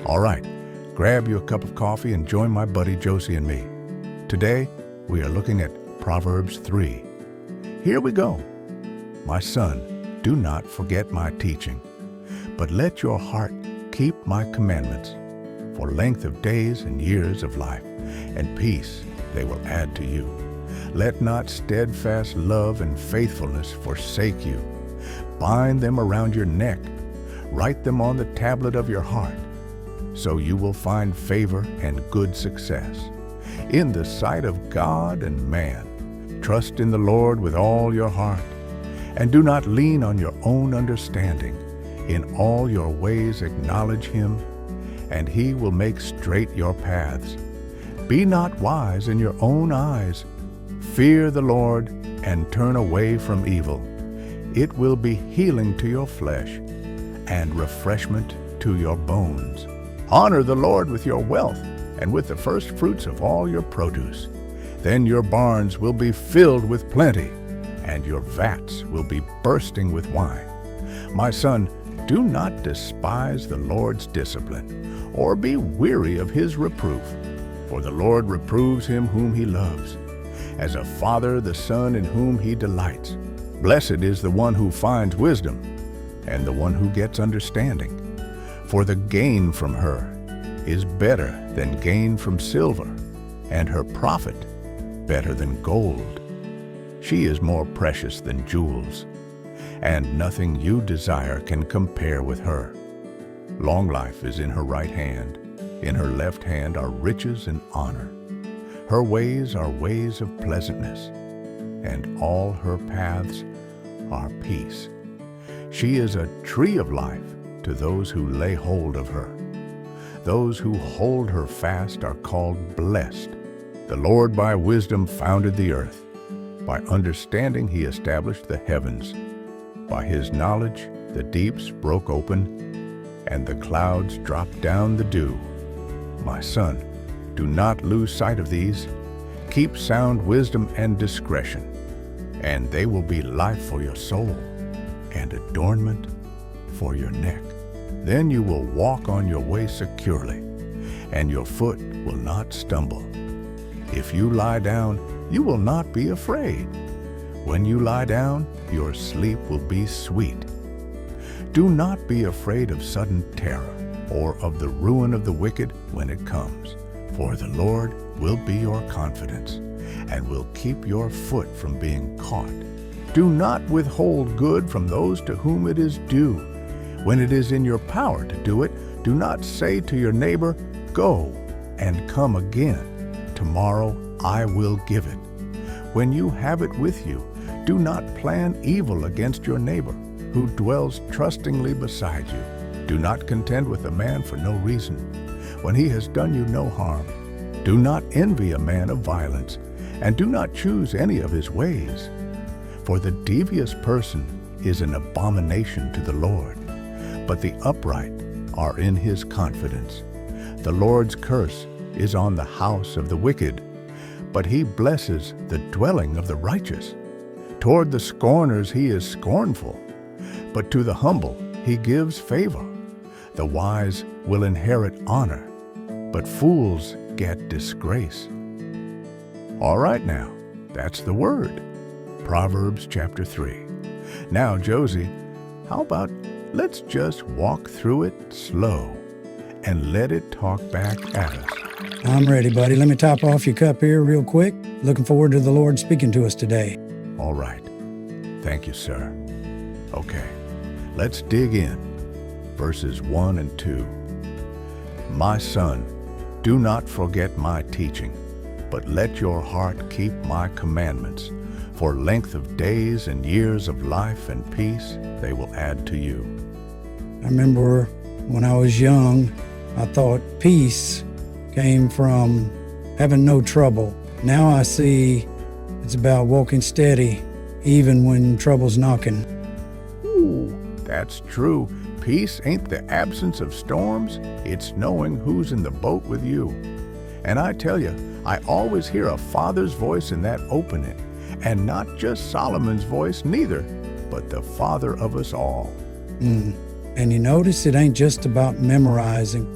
All right, grab you a cup of coffee and join my buddy Josie and me. Today, we are looking at Proverbs 3. Here we go. My son, do not forget my teaching, but let your heart keep my commandments. For length of days and years of life, and peace they will add to you. Let not steadfast love and faithfulness forsake you. Bind them around your neck. Write them on the tablet of your heart, so you will find favor and good success in the sight of God and man. Trust in the Lord with all your heart, and do not lean on your own understanding. In all your ways acknowledge him, and he will make straight your paths. Be not wise in your own eyes. Fear the Lord and turn away from evil. It will be healing to your flesh and refreshment to your bones. Honor the Lord with your wealth and with the first fruits of all your produce. Then your barns will be filled with plenty, and your vats will be bursting with wine. My son, do not despise the Lord's discipline, or be weary of his reproof. For the Lord reproves him whom he loves, as a father the son in whom he delights. Blessed is the one who finds wisdom, and the one who gets understanding. For the gain from her is better than gain from silver, and her profit better than gold. She is more precious than jewels, and nothing you desire can compare with her. Long life is in her right hand. In her left hand are riches and honor. Her ways are ways of pleasantness, and all her paths are peace. She is a tree of life to those who lay hold of her. Those who hold her fast are called blessed. The Lord by wisdom founded the earth. By understanding he established the heavens. By his knowledge the deeps broke open, and the clouds dropped down the dew. My son, do not lose sight of these. Keep sound wisdom and discretion, and they will be life for your soul and adornment for your neck. Then you will walk on your way securely, and your foot will not stumble. If you lie down, you will not be afraid. When you lie down, your sleep will be sweet. Do not be afraid of sudden terror, or of the ruin of the wicked when it comes. For the Lord will be your confidence, and will keep your foot from being caught. Do not withhold good from those to whom it is due. When it is in your power to do it, do not say to your neighbor, "Go and come again. Tomorrow I will give it." When you have it with you, do not plan evil against your neighbor, who dwells trustingly beside you. Do not contend with a man for no reason, when he has done you no harm. Do not envy a man of violence, and do not choose any of his ways. For the devious person is an abomination to the Lord, but the upright are in his confidence. The Lord's curse is on the house of the wicked, but he blesses the dwelling of the righteous. Toward the scorners he is scornful, but to the humble he gives favor. The wise will inherit honor, but fools get disgrace. All right now, that's the word. Proverbs chapter 3. Now, Josie, how about let's just walk through it slow and let it talk back at us. I'm ready, buddy. Let me top off your cup here real quick. Looking forward to the Lord speaking to us today. All right. Thank you, sir. Okay, let's dig in. Verses 1 and 2. My son, do not forget my teaching, but let your heart keep my commandments. For length of days and years of life and peace they will add to you. I remember when I was young, I thought peace came from having no trouble. Now I see it's about walking steady, even when trouble's knocking. Ooh, that's true. Peace ain't the absence of storms, it's knowing who's in the boat with you. And I tell you, I always hear a father's voice in that opening, and not just Solomon's voice neither, but the Father of us all. And you notice it ain't just about memorizing.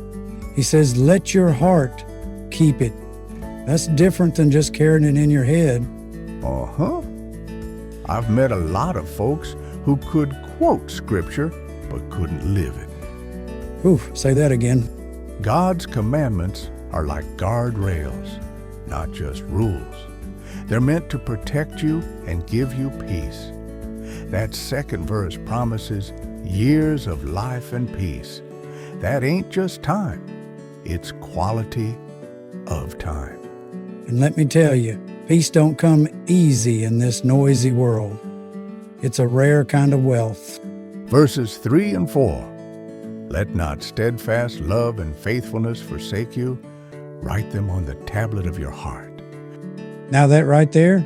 He says, let your heart keep it. That's different than just carrying it in your head. Uh-huh. I've met a lot of folks who could quote scripture but couldn't live it. Oof, say that again. God's commandments are like guardrails, not just rules. They're meant to protect you and give you peace. That second verse promises years of life and peace. That ain't just time, it's quality of time. And let me tell you, peace don't come easy in this noisy world. It's a rare kind of wealth. Verses 3 and 4. Let not steadfast love and faithfulness forsake you. Write them on the tablet of your heart. Now that right there,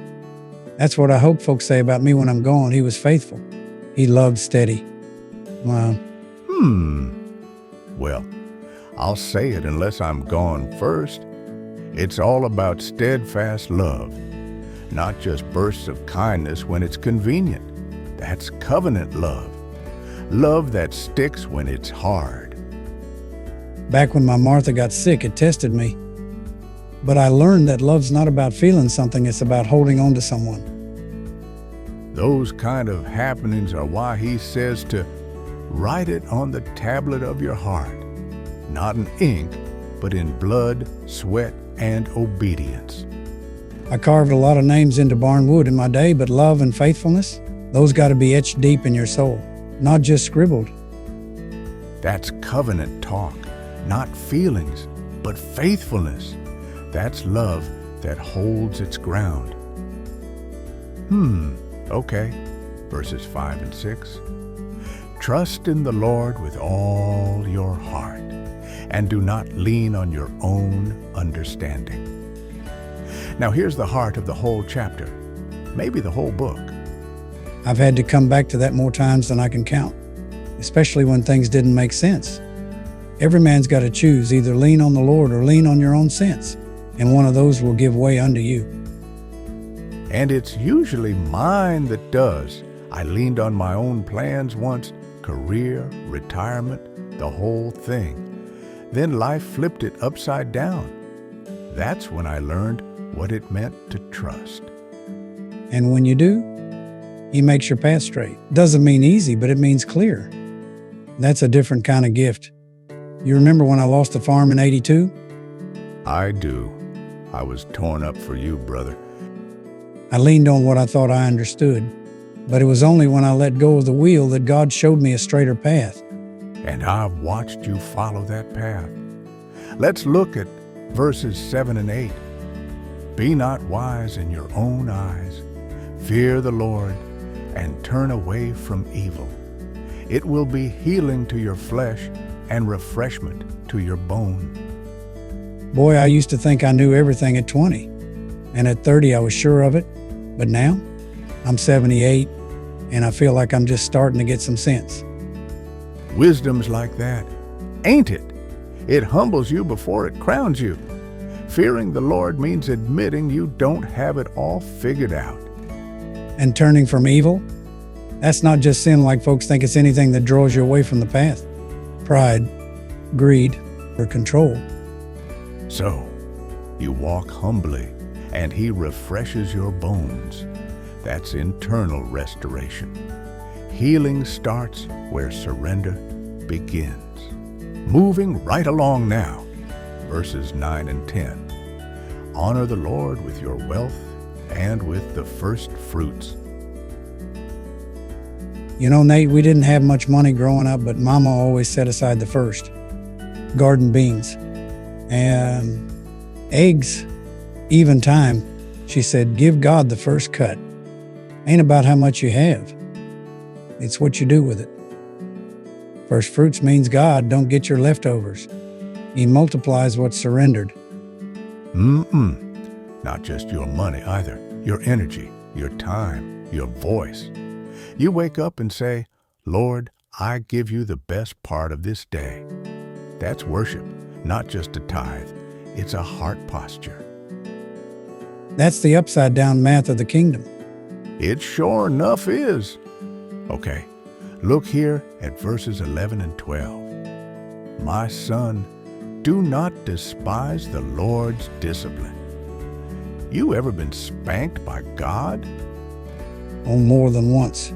that's what I hope folks say about me when I'm gone. He was faithful. He loved steady. Wow. Well, I'll say it unless I'm gone first. It's all about steadfast love, not just bursts of kindness when it's convenient. That's covenant love. Love that sticks when it's hard. Back when my Martha got sick, it tested me. But I learned that love's not about feeling something, it's about holding on to someone. Those kind of happenings are why he says to write it on the tablet of your heart, not in ink, but in blood, sweat, and obedience. I carved a lot of names into barn wood in my day, but love and faithfulness, those got to be etched deep in your soul, not just scribbled. That's covenant talk, not feelings, but faithfulness. That's love that holds its ground. Okay. Verses 5 and 6. Trust in the Lord with all your heart, and do not lean on your own understanding. Now here's the heart of the whole chapter, maybe the whole book. I've had to come back to that more times than I can count, especially when things didn't make sense. Every man's got to choose, either lean on the Lord or lean on your own sense, and one of those will give way unto you. And it's usually mine that does. I leaned on my own plans once, career, retirement, the whole thing. Then life flipped it upside down. That's when I learned what it meant to trust. And when you do, He makes your path straight. Doesn't mean easy, but it means clear. That's a different kind of gift. You remember when I lost the farm in '82? I do. I was torn up for you, brother. I leaned on what I thought I understood, but it was only when I let go of the wheel that God showed me a straighter path. And I've watched you follow that path. Let's look at verses 7 and 8. Be not wise in your own eyes. Fear the Lord and turn away from evil. It will be healing to your flesh and refreshment to your bone. Boy, I used to think I knew everything at 20, and at 30 I was sure of it, but now I'm 78 and I feel like I'm just starting to get some sense. Wisdom's like that, ain't it? It humbles you before it crowns you. Fearing the Lord means admitting you don't have it all figured out. And turning from evil, that's not just sin like folks think it's anything that draws you away from the path. Pride, greed, or control. So, you walk humbly, and He refreshes your bones. That's internal restoration. Healing starts where surrender begins. Moving right along now, verses 9 and 10. Honor the Lord with your wealth and with the first fruits. You know, Nate, we didn't have much money growing up, but Mama always set aside the first. Garden beans and eggs, even time. She said, give God the first cut. Ain't about how much you have. It's what you do with it. First fruits means God don't get your leftovers. He multiplies what's surrendered. Not just your money either. Your energy, your time, your voice. You wake up and say, Lord, I give you the best part of this day. That's worship, not just a tithe. It's a heart posture. That's the upside down math of the kingdom. It sure enough is. Okay, look here at verses 11 and 12. My son, Do not despise the Lord's discipline. You ever been spanked by God? Oh, more than once.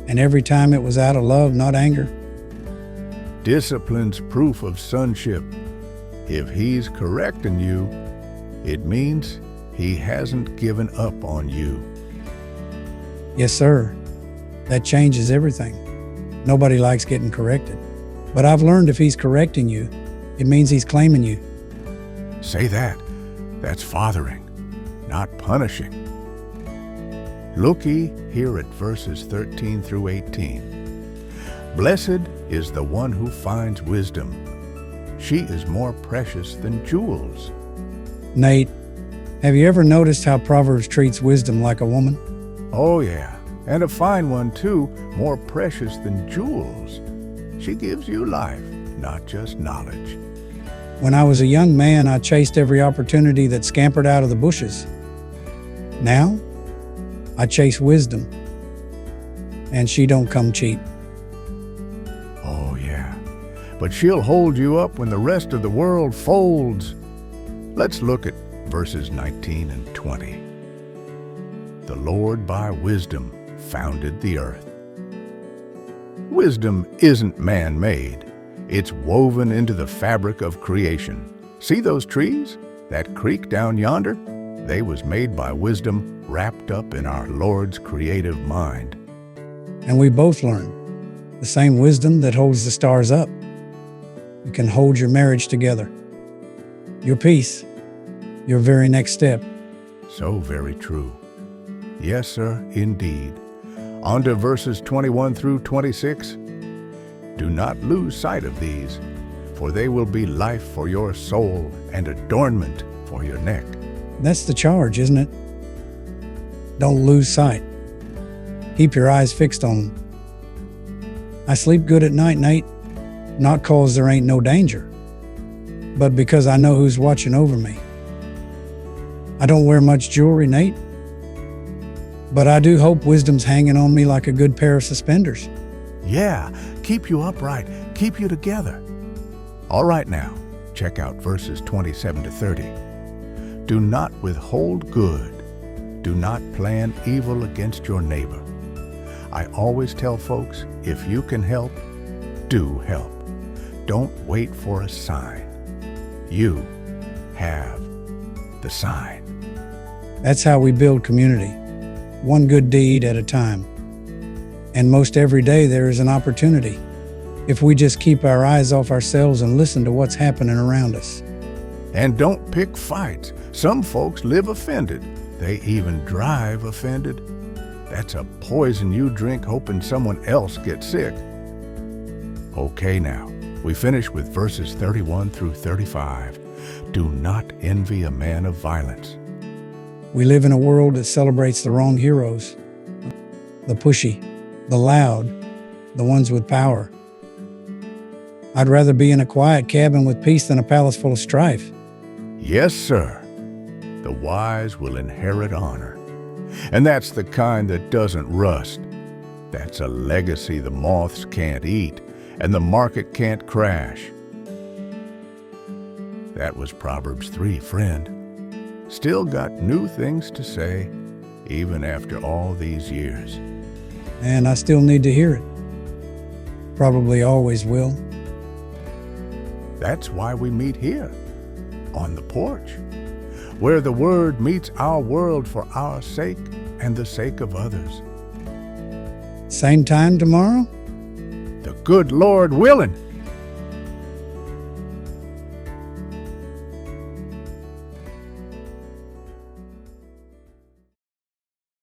And every time it was out of love, not anger. Discipline's proof of sonship. If He's correcting you, it means He hasn't given up on you. Yes, sir. That changes everything. Nobody likes getting corrected. But I've learned if He's correcting you, it means He's claiming you. Say that. That's fathering, not punishing. Look ye here at verses 13 through 18. Blessed is the one who finds wisdom. She is more precious than jewels. Nate, have you ever noticed how Proverbs treats wisdom like a woman? Oh yeah, and a fine one too, more precious than jewels. She gives you life, not just knowledge. When I was a young man, I chased every opportunity that scampered out of the bushes. Now, I chase wisdom, and she don't come cheap. Oh yeah, but she'll hold you up when the rest of the world folds. Let's look at verses 19 and 20. The Lord by wisdom founded the earth. Wisdom isn't man-made. It's woven into the fabric of creation. See those trees? That creek down yonder? They was made by wisdom wrapped up in our Lord's creative mind. And we both learn the same wisdom that holds the stars up. You can hold your marriage together, your peace, your very next step. So very true. Yes, sir, indeed. On to verses 21 through 26. Do not lose sight of these, for they will be life for your soul and adornment for your neck. That's the charge, isn't it? Don't lose sight. Keep your eyes fixed on them. I sleep good at night, Nate, not 'cause there ain't no danger, but because I know who's watching over me. I don't wear much jewelry, Nate, but I do hope wisdom's hanging on me like a good pair of suspenders. Yeah, keep you upright, keep you together. All right now, check out verses 27 to 30. Do not withhold good. Do not plan evil against your neighbor. I always tell folks, if you can help, do help. Don't wait for a sign. You have the sign. That's how we build community, one good deed at a time. And most every day there is an opportunity, if we just keep our eyes off ourselves and listen to what's happening around us. And don't pick fights. Some folks live offended. They even drive offended. That's a poison you drink hoping someone else gets sick. Okay now, we finish with verses 31 through 35. Do not envy a man of violence. We live in a world that celebrates the wrong heroes, the pushy, the loud, the ones with power. I'd rather be in a quiet cabin with peace than a palace full of strife. Yes, sir. The wise will inherit honor. And that's the kind that doesn't rust. That's a legacy the moths can't eat and the market can't crash. That was Proverbs 3, friend. Still got new things to say, even after all these years. And I still need to hear it. Probably always will. That's why we meet here, on the porch, where the Word meets our world for our sake and the sake of others. Same time tomorrow? The good Lord willing.